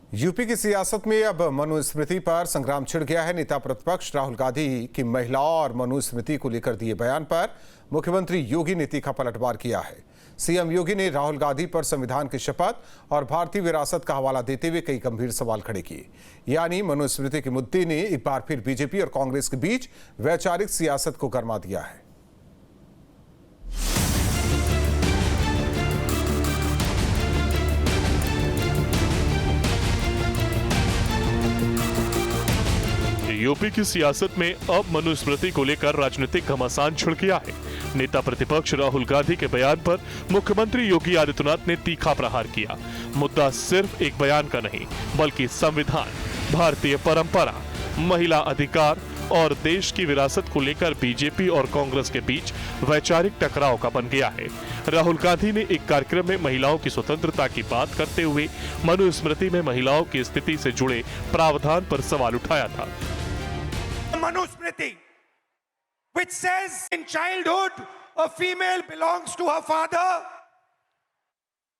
UP की सियासत में अब मनुस्मृति पर संग्राम छिड़ गया है। नेता प्रतिपक्ष राहुल गांधी की महिलाओं और मनुस्मृति को लेकर दिए बयान पर मुख्यमंत्री योगी ने तीखा पलटवार किया है। सीएम योगी ने राहुल गांधी पर संविधान की शपथ और भारतीय विरासत का हवाला देते हुए कई गंभीर सवाल खड़े किए। यानी मनुस्मृति के मुद्दे ने एक बार फिर बीजेपी और कांग्रेस के बीच वैचारिक सियासत को गरमा दिया है। यूपी की सियासत में अब मनुस्मृति को लेकर राजनीतिक घमासान छिड़ गया है। नेता प्रतिपक्ष राहुल गांधी के बयान पर मुख्यमंत्री योगी आदित्यनाथ ने तीखा प्रहार किया। मुद्दा सिर्फ एक बयान का नहीं, बल्कि संविधान, भारतीय परंपरा, महिला अधिकार और देश की विरासत को लेकर बीजेपी और कांग्रेस के बीच वैचारिक टकराव का बन गया है। राहुल गांधी ने एक कार्यक्रम में महिलाओं की स्वतंत्रता की बात करते हुए मनुस्मृति में महिलाओं की स्थिति से जुड़े प्रावधान पर सवाल उठाया था। Manusmriti, which says in childhood a female belongs to her father,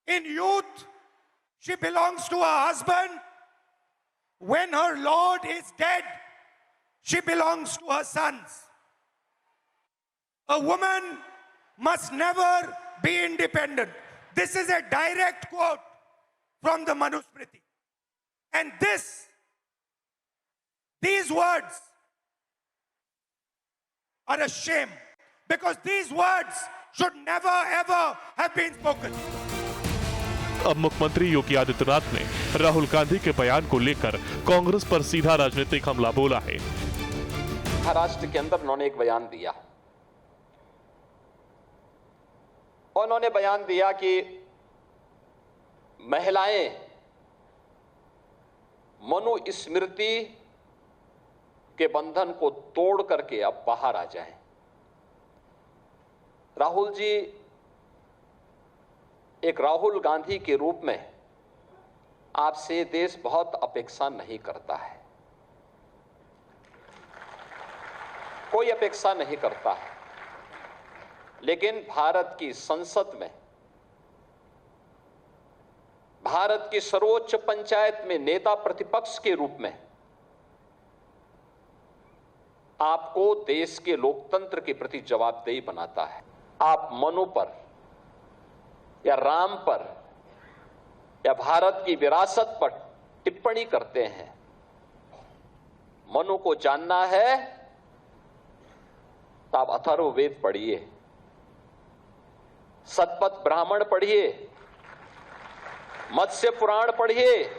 in youth she belongs to her husband, when her lord is dead she belongs to her sons. A woman must never be independent. This is a direct quote from the Manusmriti, and these words are a shame, because these words should never ever have been spoken. अब मुख्यमंत्री योगी आदित्यनाथ ने राहुल गांधी के बयान को लेकर कांग्रेस पर सीधा राजनीतिक हमला बोला है। महाराष्ट्र के अंदर उन्होंने एक बयान दिया। उन्होंने बयान दिया कि महिलाएं मनुस्मृति के बंधन को तोड़ करके अब बाहर आ जाएं। राहुल जी, एक राहुल गांधी के रूप में आपसे देश बहुत अपेक्षा नहीं करता है, कोई अपेक्षा नहीं करता है, लेकिन भारत की संसद में, भारत की सर्वोच्च पंचायत में नेता प्रतिपक्ष के रूप में आपको देश के लोकतंत्र के प्रति जवाबदेही बनाता है। आप मनु पर या राम पर या भारत की विरासत पर टिप्पणी करते हैं। मनु को जानना है तो आप अथर्ववेद पढ़िए, शतपथ ब्राह्मण पढ़िए, मत्स्य पुराण पढ़िए।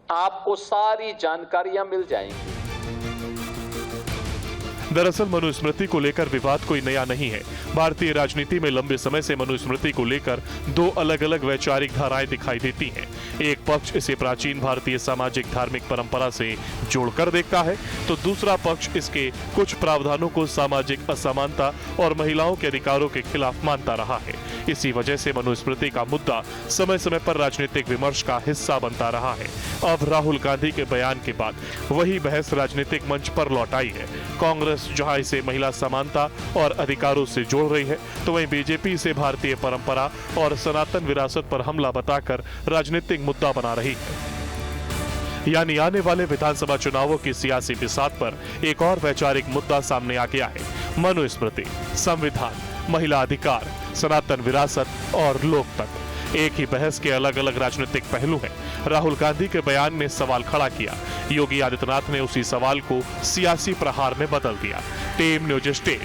आपको सारी जानकारियां मिल जाएंगी। दरअसल मनुस्मृति को लेकर विवाद कोई नया नहीं है। भारतीय राजनीति में लंबे समय से मनुस्मृति को लेकर दो अलग अलग वैचारिक धाराएं दिखाई देती हैं। एक पक्ष इसे प्राचीन भारतीय सामाजिक धार्मिक परंपरा से जोड़कर देखता है, तो दूसरा पक्ष इसके कुछ प्रावधानों को सामाजिक असमानता और महिलाओं के अधिकारों के खिलाफ मानता रहा है। इसी वजह से मनुस्मृति का मुद्दा समय समय पर राजनीतिक विमर्श का हिस्सा बनता रहा है। अब राहुल गांधी के बयान के बाद वही बहस राजनीतिक मंच पर लौट आई है। कांग्रेस जहां इसे महिला समानता और अधिकारों से जोड़ रही है, तो वहीं बीजेपी इसे भारतीय परंपरा और सनातन विरासत पर हमला बताकर राजनीतिक मुद्दा बना रही है। यानी आने वाले विधानसभा चुनावों की सियासी बिसात पर एक और वैचारिक मुद्दा सामने आ गया है। मनुस्मृति, संविधान, महिला अधिकार, सनातन विरासत और लोकतंत्र, एक ही बहस के अलग अलग राजनीतिक पहलू हैं। राहुल गांधी के बयान ने सवाल खड़ा किया, योगी आदित्यनाथ ने उसी सवाल को सियासी प्रहार में बदल दिया। Team news state.